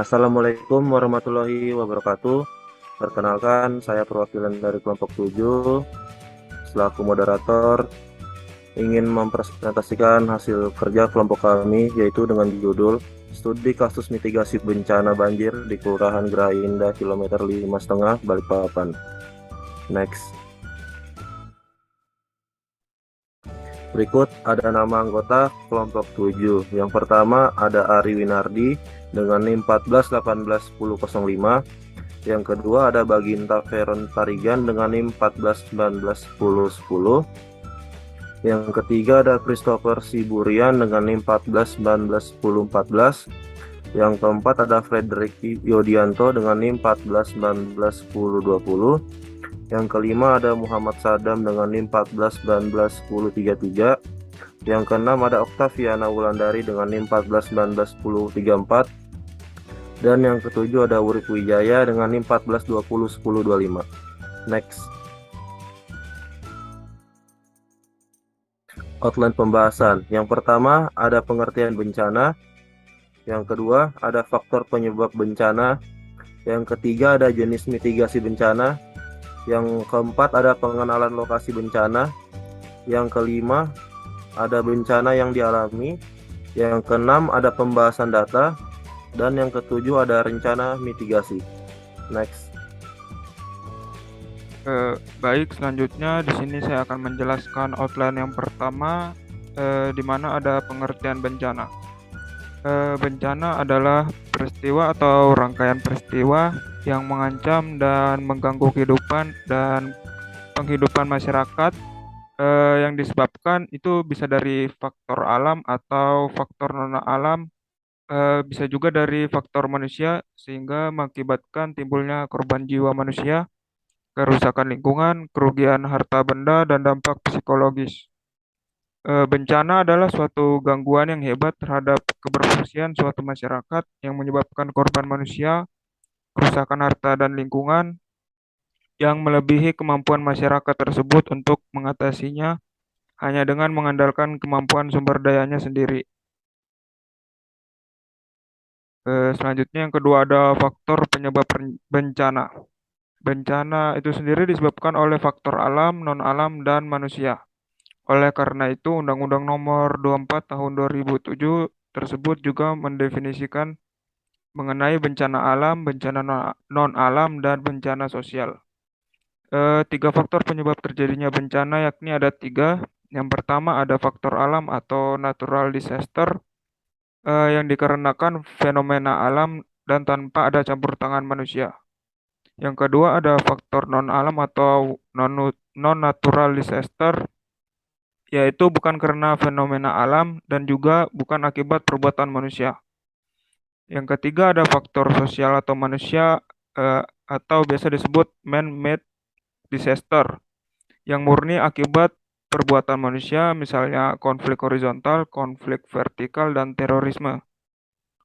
Assalamualaikum warahmatullahi wabarakatuh. Perkenalkan, saya perwakilan dari kelompok 7 selaku moderator ingin mempresentasikan hasil kerja kelompok kami yaitu dengan judul Studi Kasus Mitigasi Bencana Banjir di Kelurahan Geraha Indah kilometer 5,5 Balikpapan. Next. Berikut ada nama anggota kelompok 7. Yang pertama ada Ari Winardi dengan NIM 14181005. Yang kedua ada Baginta Veron Tarigan dengan NIM 14191010. Yang ketiga ada Christopher Siburian dengan NIM 14191014. Yang keempat ada Frederick Yodianto dengan NIM 14191020. Yang kelima ada Muhammad Sadam dengan NIM 14191033. Yang keenam ada Oktaviana Wulandari dengan NIM 14191034. Dan yang ketujuh ada Urip Wijaya dengan NIM 14201025. Next. Outline pembahasan. Yang pertama ada pengertian bencana. Yang kedua ada faktor penyebab bencana. Yang ketiga ada jenis mitigasi bencana. Yang keempat ada pengenalan lokasi bencana. Yang kelima ada bencana yang dialami. Yang keenam ada pembahasan data. Dan yang ketujuh ada rencana mitigasi. Next. Baik, selanjutnya di sini saya akan menjelaskan outline yang pertama, di mana ada pengertian bencana. Bencana adalah peristiwa atau rangkaian peristiwa yang mengancam dan mengganggu kehidupan dan penghidupan masyarakat, yang disebabkan itu bisa dari faktor alam atau faktor non-alam, bisa juga dari faktor manusia sehingga mengakibatkan timbulnya korban jiwa manusia, kerusakan lingkungan, kerugian harta benda, dan dampak psikologis. Bencana adalah suatu gangguan yang hebat terhadap keberfungsian suatu masyarakat yang menyebabkan korban manusia, kerusakan harta dan lingkungan yang melebihi kemampuan masyarakat tersebut untuk mengatasinya hanya dengan mengandalkan kemampuan sumber dayanya sendiri. Selanjutnya yang kedua ada faktor penyebab bencana. Bencana itu sendiri disebabkan oleh faktor alam, non-alam, dan manusia. Oleh karena itu, Undang-Undang Nomor 24 Tahun 2007 tersebut juga mendefinisikan mengenai bencana alam, bencana non-alam, dan bencana sosial. Tiga faktor penyebab terjadinya bencana yakni ada tiga. Yang pertama ada faktor alam atau natural disaster, yang dikarenakan fenomena alam dan tanpa ada campur tangan manusia. Yang kedua ada faktor non-alam atau non-natural disaster, yaitu bukan karena fenomena alam dan juga bukan akibat perbuatan manusia. Yang ketiga ada faktor sosial atau manusia, atau biasa disebut man-made disaster, yang murni akibat perbuatan manusia, misalnya konflik horizontal, konflik vertikal, dan terorisme.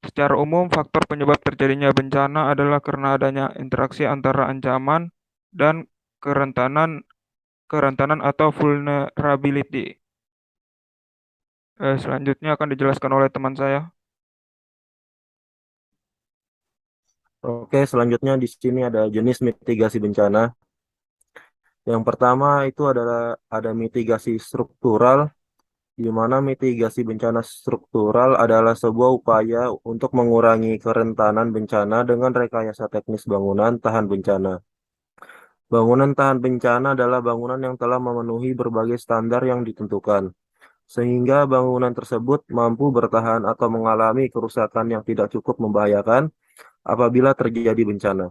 Secara umum, faktor penyebab terjadinya bencana adalah karena adanya interaksi antara ancaman dan kerentanan atau vulnerability. Selanjutnya akan dijelaskan oleh teman saya. Oke, selanjutnya di sini ada jenis mitigasi bencana. Yang pertama itu adalah ada mitigasi struktural, di mana mitigasi bencana struktural adalah sebuah upaya untuk mengurangi kerentanan bencana dengan rekayasa teknis bangunan tahan bencana. Bangunan tahan bencana adalah bangunan yang telah memenuhi berbagai standar yang ditentukan, sehingga bangunan tersebut mampu bertahan atau mengalami kerusakan yang tidak cukup membahayakan apabila terjadi bencana.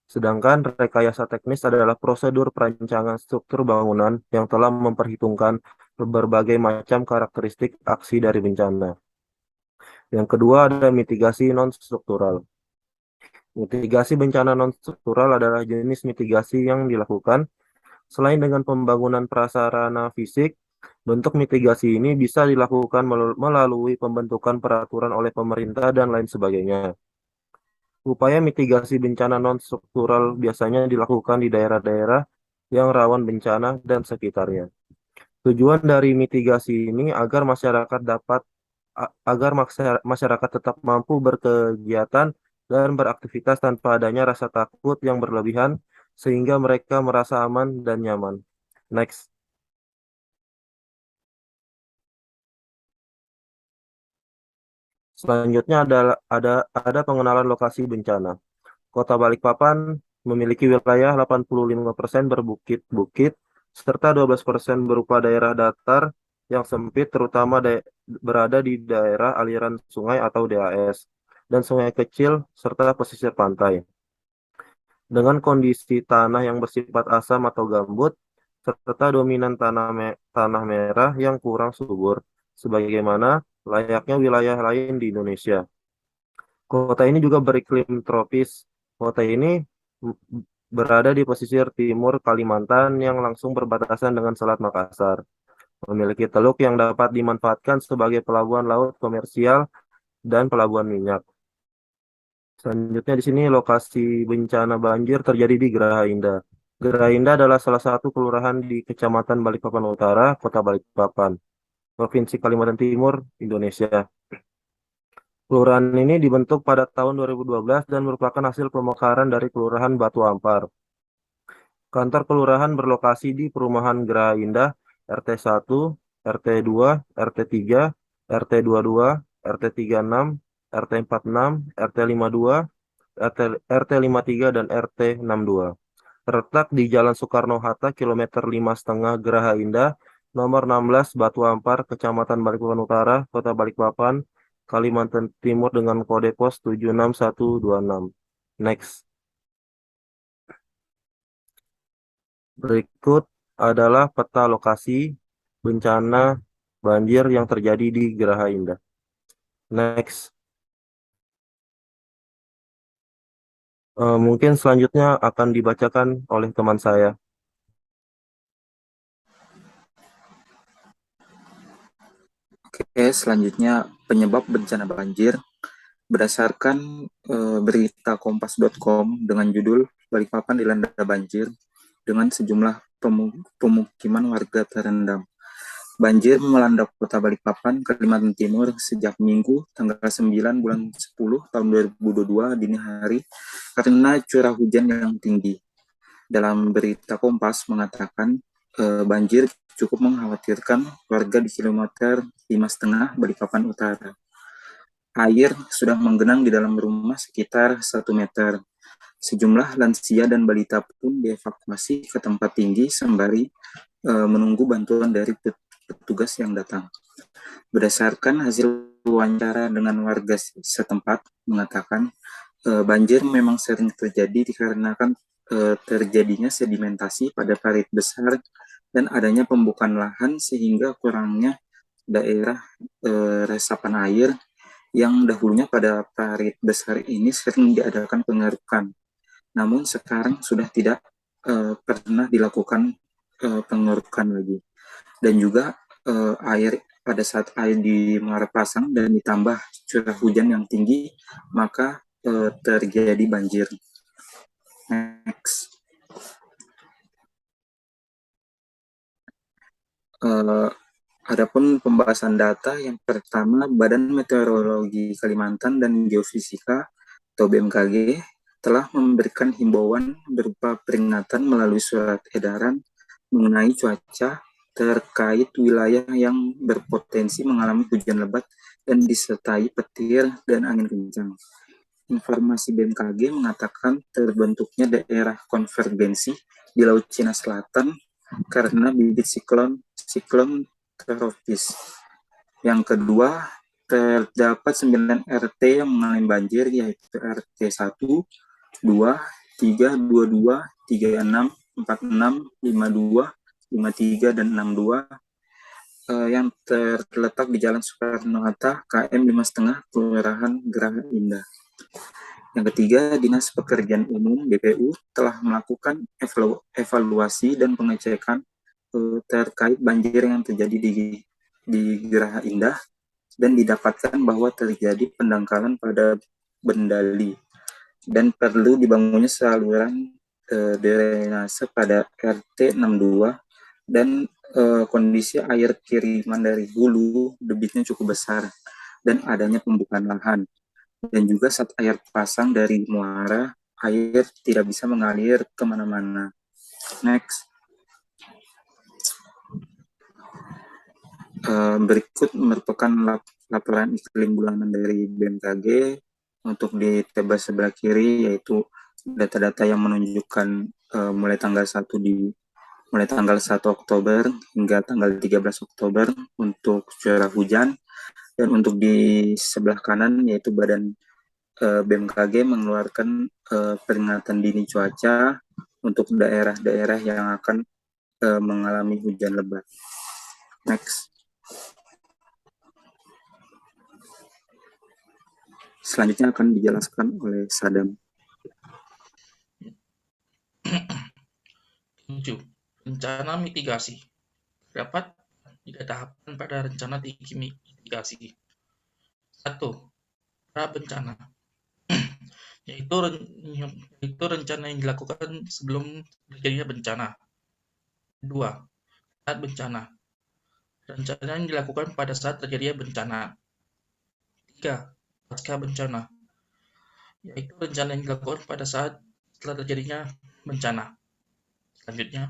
Sedangkan rekayasa teknis adalah prosedur perancangan struktur bangunan yang telah memperhitungkan berbagai macam karakteristik aksi dari bencana. Yang kedua ada mitigasi non-struktural. Mitigasi bencana non-struktural adalah jenis mitigasi yang dilakukan selain dengan pembangunan prasarana fisik. Bentuk mitigasi ini bisa dilakukan melalui pembentukan peraturan oleh pemerintah dan lain sebagainya. Upaya mitigasi bencana non-struktural biasanya dilakukan di daerah-daerah yang rawan bencana dan sekitarnya. Tujuan dari mitigasi ini agar masyarakat tetap mampu berkegiatan dan beraktivitas tanpa adanya rasa takut yang berlebihan sehingga mereka merasa aman dan nyaman. Next. Selanjutnya ada pengenalan lokasi bencana. Kota Balikpapan memiliki wilayah 85% berbukit-bukit serta 12% berupa daerah datar yang sempit terutama berada di daerah aliran sungai atau DAS dan sungai kecil serta pesisir pantai. Dengan kondisi tanah yang bersifat asam atau gambut serta dominan tanah merah yang kurang subur sebagaimana layaknya wilayah lain di Indonesia. Kota ini juga beriklim tropis. Kota ini m- berada di pesisir timur Kalimantan yang langsung berbatasan dengan Selat Makassar. Memiliki teluk yang dapat dimanfaatkan sebagai pelabuhan laut komersial dan pelabuhan minyak. Selanjutnya di sini lokasi bencana banjir terjadi di Geraha Indah. Geraha Indah adalah salah satu kelurahan di Kecamatan Balikpapan Utara, Kota Balikpapan, Provinsi Kalimantan Timur, Indonesia. Kelurahan ini dibentuk pada tahun 2012 dan merupakan hasil pemekaran dari Kelurahan Batu Ampar. Kantor kelurahan berlokasi di Perumahan Geraha Indah, RT 1, RT 2, RT 3, RT 22, RT 36, RT 46, RT 52, RT 53, dan RT 62. Terletak di Jalan Soekarno-Hatta, kilometer 5,5 Geraha Indah, nomor 16 Batu Ampar, Kecamatan Balikpapan Utara, Kota Balikpapan, Kalimantan Timur dengan kode pos 76126. Next. Berikut adalah peta lokasi bencana banjir yang terjadi di Geraha Indah. Next. Mungkin selanjutnya akan dibacakan oleh teman saya. Oke, selanjutnya penyebab bencana banjir berdasarkan berita kompas.com dengan judul Balikpapan dilanda banjir dengan sejumlah pemukiman warga terendam. Banjir melanda kota Balikpapan, Kalimantan Timur sejak Minggu tanggal 9 bulan 10 tahun 2022 dini hari karena curah hujan yang tinggi. Dalam berita Kompas mengatakan banjir cukup mengkhawatirkan warga di kilometer 5,5 Balikpapan Utara. Air sudah menggenang di dalam rumah sekitar 1 meter. Sejumlah lansia dan balita pun dievakuasi ke tempat tinggi sembari menunggu bantuan dari petugas yang datang. Berdasarkan hasil wawancara dengan warga setempat mengatakan banjir memang sering terjadi dikarenakan terjadinya sedimentasi pada parit besar dan adanya pembukaan lahan sehingga kurangnya daerah resapan air yang dahulunya pada parit besar ini sering diadakan pengerukan. Namun sekarang sudah tidak pernah dilakukan pengerukan lagi. Dan juga air pada saat air di Muara Pasang dan ditambah curah hujan yang tinggi, maka terjadi banjir. Next. Adapun pembahasan data yang pertama, Badan Meteorologi Kalimantan dan Geofisika atau BMKG telah memberikan himbauan berupa peringatan melalui surat edaran mengenai cuaca terkait wilayah yang berpotensi mengalami hujan lebat dan disertai petir dan angin kencang. Informasi BMKG mengatakan terbentuknya daerah konvergensi di Laut Cina Selatan karena bibit siklon tropis. Yang kedua, terdapat 9 RT yang mengalami banjir, yaitu RT 1, 2, 3, 22, 36, 46, 52, 53, dan 62 yang terletak di Jalan Soekarno-Hatta, KM 5,5, Kelurahan Geraha Indah. Yang ketiga, Dinas Pekerjaan Umum (BPU) telah melakukan evaluasi dan pengecekan terkait banjir yang terjadi di Geraha Indah dan didapatkan bahwa terjadi pendangkalan pada Bendali dan perlu dibangunnya saluran drainase pada RT 62 dan kondisi air kiriman dari hulu debitnya cukup besar dan adanya pembukaan lahan. Dan juga saat air pasang dari muara, air tidak bisa mengalir kemana-mana. Next. Berikut merupakan laporan iklim bulanan dari BMKG. Untuk di tabel sebelah kiri yaitu data-data yang menunjukkan mulai tanggal 1 Oktober hingga tanggal 13 Oktober untuk curah hujan. Dan untuk di sebelah kanan yaitu Badan BMKG mengeluarkan peringatan dini cuaca untuk daerah-daerah yang akan mengalami hujan lebat. Next. Selanjutnya akan dijelaskan oleh Sadam. 7. Rencana mitigasi. Terdapat 3 tahapan pada rencana tinggi mitigasi. 1. Pra bencana, yaitu rencana yang dilakukan sebelum terjadinya bencana. 2. Saat bencana, rencana yang dilakukan pada saat terjadinya bencana. 3. Pasca bencana, yaitu rencana yang dilakukan pada saat setelah terjadinya bencana. Selanjutnya,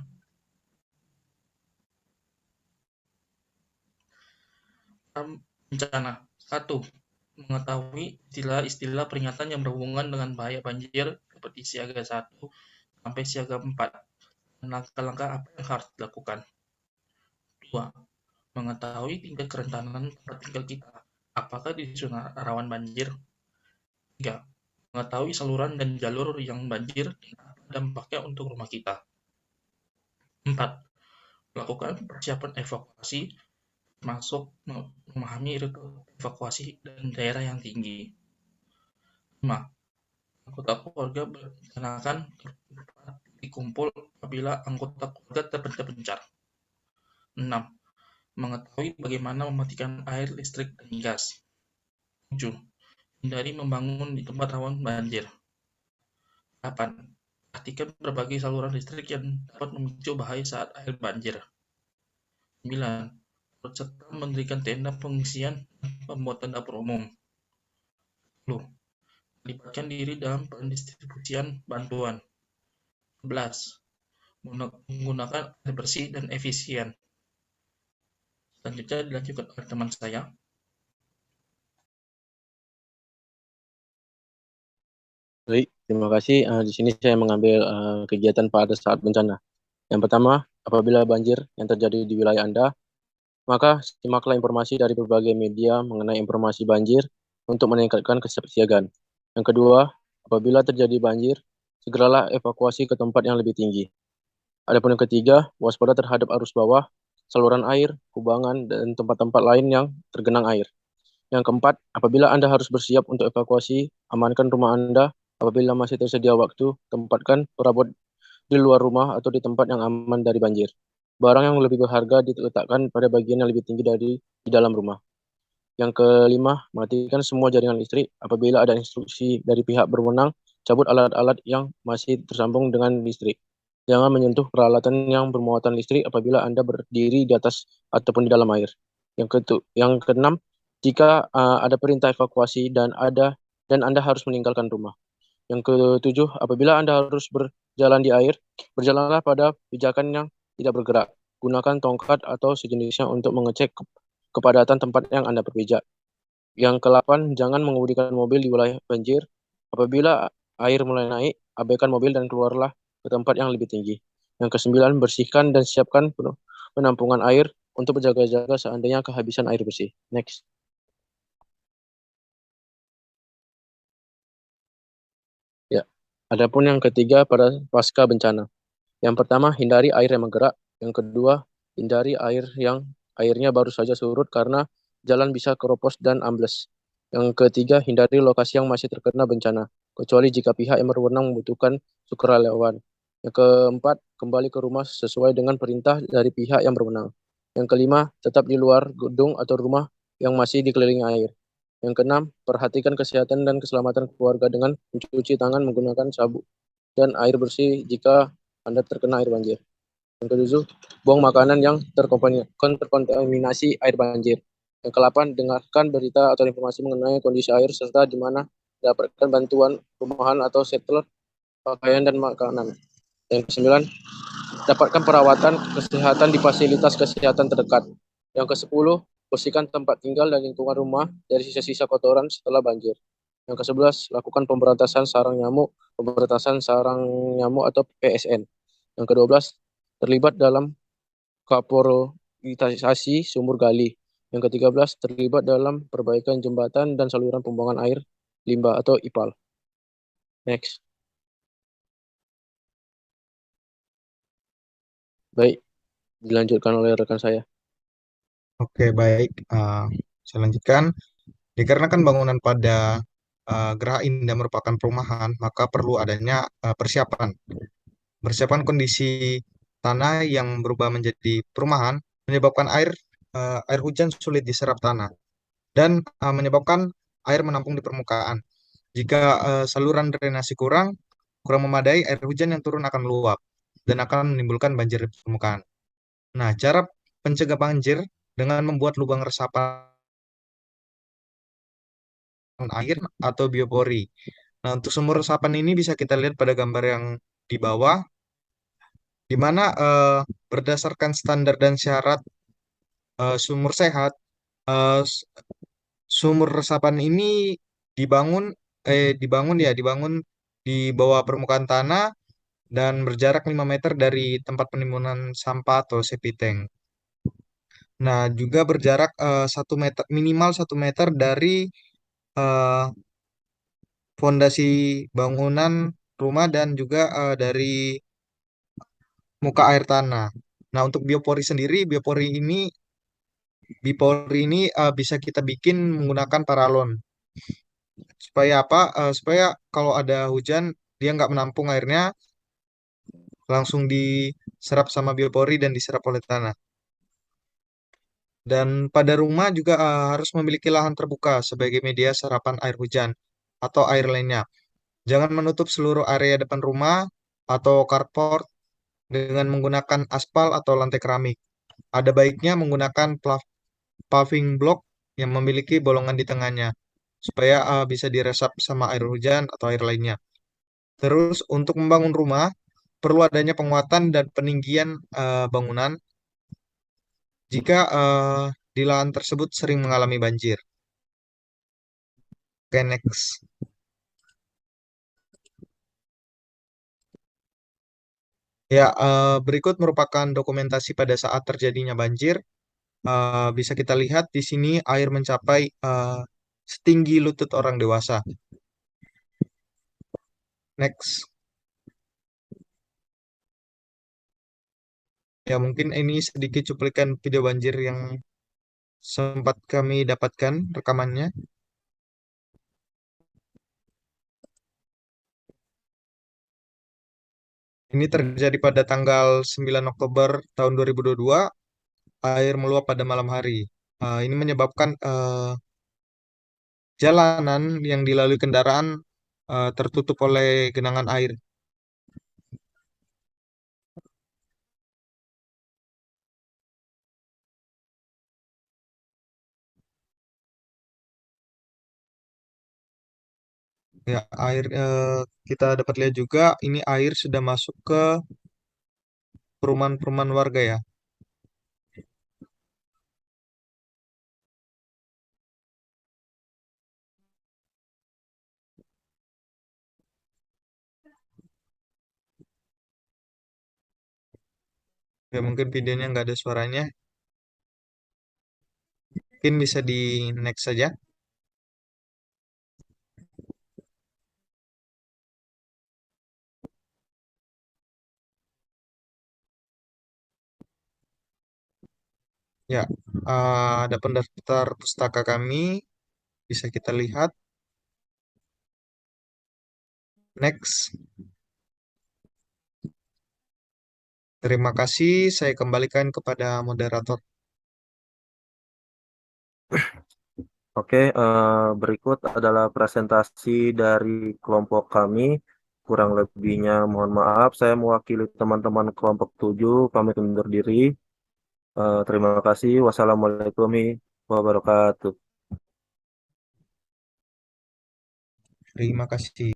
bencana. 1. Mengetahui istilah-istilah peringatan yang berhubungan dengan bahaya banjir seperti siaga 1 sampai siaga 4 dan langkah-langkah apa yang harus dilakukan. 2. Mengetahui tingkat kerentanan tempat tinggal kita, apakah di zona rawan banjir. 3. Mengetahui saluran dan jalur yang banjir dan apa dampaknya untuk rumah kita. 4. Melakukan persiapan evakuasi, termasuk memahami evakuasi dan daerah yang tinggi. 5. Anggota keluarga berencanakan titik kumpul apabila anggota keluarga terpencar. 6. Mengetahui bagaimana mematikan air, listrik, dan gas. 7. Hindari membangun di tempat rawan banjir. 8. Perhatikan berbagai saluran listrik yang dapat memicu bahaya saat air banjir. 9. Serta mendirikan tenda pengungsian dan pembuatan dapur umum. 10. Melibatkan diri dalam pendistribusian bantuan. 11. Menggunakan air bersih dan efisien. Selanjutnya dilanjutkan oleh teman saya. Baik, terima kasih. Di sini saya mengambil kegiatan pada saat bencana. Yang pertama, apabila banjir yang terjadi di wilayah Anda, maka simaklah informasi dari berbagai media mengenai informasi banjir untuk meningkatkan kesiapsiagaan. Yang kedua, apabila terjadi banjir, segeralah evakuasi ke tempat yang lebih tinggi. Adapun yang ketiga, waspada terhadap arus bawah, saluran air, kubangan, dan tempat-tempat lain yang tergenang air. Yang keempat, apabila Anda harus bersiap untuk evakuasi, amankan rumah Anda. Apabila masih tersedia waktu, tempatkan perabot di luar rumah atau di tempat yang aman dari banjir. Barang yang lebih berharga diletakkan pada bagian yang lebih tinggi dari di dalam rumah. Yang kelima, matikan semua jaringan listrik. Apabila ada instruksi dari pihak berwenang, cabut alat-alat yang masih tersambung dengan listrik. Jangan menyentuh peralatan yang bermuatan listrik apabila Anda berdiri di atas ataupun di dalam air. Yang keenam, jika ada perintah evakuasi dan Anda harus meninggalkan rumah. Yang ketujuh, apabila Anda harus berjalan di air, berjalanlah pada pijakan yang tidak bergerak. Gunakan tongkat atau sejenisnya untuk mengecek kepadatan tempat yang Anda berpijak. Yang ke-8, jangan mengemudikan mobil di wilayah banjir. Apabila air mulai naik, abaikan mobil dan keluarlah ke tempat yang lebih tinggi. Yang ke-9, bersihkan dan siapkan penampungan air untuk berjaga-jaga seandainya kehabisan air bersih. Next. Ya, adapun yang ketiga pada pasca bencana. Yang pertama, hindari air yang menggerak. Yang kedua, hindari air yang airnya baru saja surut karena jalan bisa keropos dan ambles. Yang ketiga, hindari lokasi yang masih terkena bencana, kecuali jika pihak yang berwenang membutuhkan sukarelawan. Yang keempat, kembali ke rumah sesuai dengan perintah dari pihak yang berwenang. Yang kelima, tetap di luar gedung atau rumah yang masih dikelilingi air. Yang keenam, perhatikan kesehatan dan keselamatan keluarga dengan mencuci tangan menggunakan sabun dan air bersih jika Anda terkena air banjir. Yang ketujuh, buang makanan yang terkontaminasi air banjir. Yang ke-8, dengarkan berita atau informasi mengenai kondisi air serta di mana dapatkan bantuan rumahan atau settler, pakaian dan makanan. Yang ke-9, dapatkan perawatan kesehatan di fasilitas kesehatan terdekat. Yang ke-10, bersihkan tempat tinggal dan lingkungan rumah dari sisa-sisa kotoran setelah banjir. Yang ke-11, lakukan pemberantasan sarang nyamuk atau PSN. Yang ke-12, terlibat dalam kaporitisasi sumur gali. Yang ke-13, terlibat dalam perbaikan jembatan dan saluran pembuangan air limbah atau IPAL. Next. Baik, dilanjutkan oleh rekan saya. Oke, baik. Saya lanjutkan. Dikarenakan bangunan pada Geraha Indah merupakan perumahan, maka perlu adanya persiapan. Persiapan kondisi tanah yang berubah menjadi perumahan menyebabkan air hujan sulit diserap tanah dan menyebabkan air menampung di permukaan. Jika saluran drainasi kurang memadai, air hujan yang turun akan meluap dan akan menimbulkan banjir di permukaan. Nah, cara pencegah banjir dengan membuat lubang resapan air atau biopori. Nah, untuk sumur resapan ini bisa kita lihat pada gambar yang di bawah, di mana berdasarkan standar dan syarat sumur sehat, eh, s- sumur resapan ini dibangun, dibangun di bawah permukaan tanah dan berjarak 5 meter dari tempat penimbunan sampah atau septic tank. Nah, juga berjarak 1 meter, minimal 1 meter dari eh, fondasi bangunan rumah dan juga dari muka air tanah. Nah, untuk biopori ini bisa kita bikin menggunakan paralon. Supaya apa? Supaya kalau ada hujan dia nggak menampung airnya, langsung diserap sama biopori dan diserap oleh tanah. Dan pada rumah juga harus memiliki lahan terbuka sebagai media serapan air hujan atau air lainnya. Jangan menutup seluruh area depan rumah atau carport dengan menggunakan aspal atau lantai keramik. Ada baiknya menggunakan paving block yang memiliki bolongan di tengahnya supaya bisa diresap sama air hujan atau air lainnya. Terus untuk membangun rumah perlu adanya penguatan dan peninggian bangunan jika di lahan tersebut sering mengalami banjir. Oke, next. Ya, berikut merupakan dokumentasi pada saat terjadinya banjir. Bisa kita lihat di sini air mencapai setinggi lutut orang dewasa. Next. Ya, mungkin ini sedikit cuplikan video banjir yang sempat kami dapatkan rekamannya. Ini terjadi pada tanggal 9 Oktober tahun 2022, air meluap pada malam hari. Ini menyebabkan jalanan yang dilalui kendaraan tertutup oleh genangan air. Ya, kita dapat lihat juga ini air sudah masuk ke perumahan-perumahan warga ya. Ya, mungkin videonya nggak ada suaranya. Mungkin bisa di next saja. Ya, ada pendaftar pustaka kami. Bisa kita lihat. Next. Terima kasih. Saya kembalikan kepada moderator. Oke, berikut adalah presentasi dari kelompok kami. Kurang lebihnya mohon maaf. Saya mewakili teman-teman kelompok 7. Pamit undur diri. Terima kasih. Wassalamualaikum warahmatullahi wabarakatuh. Terima kasih.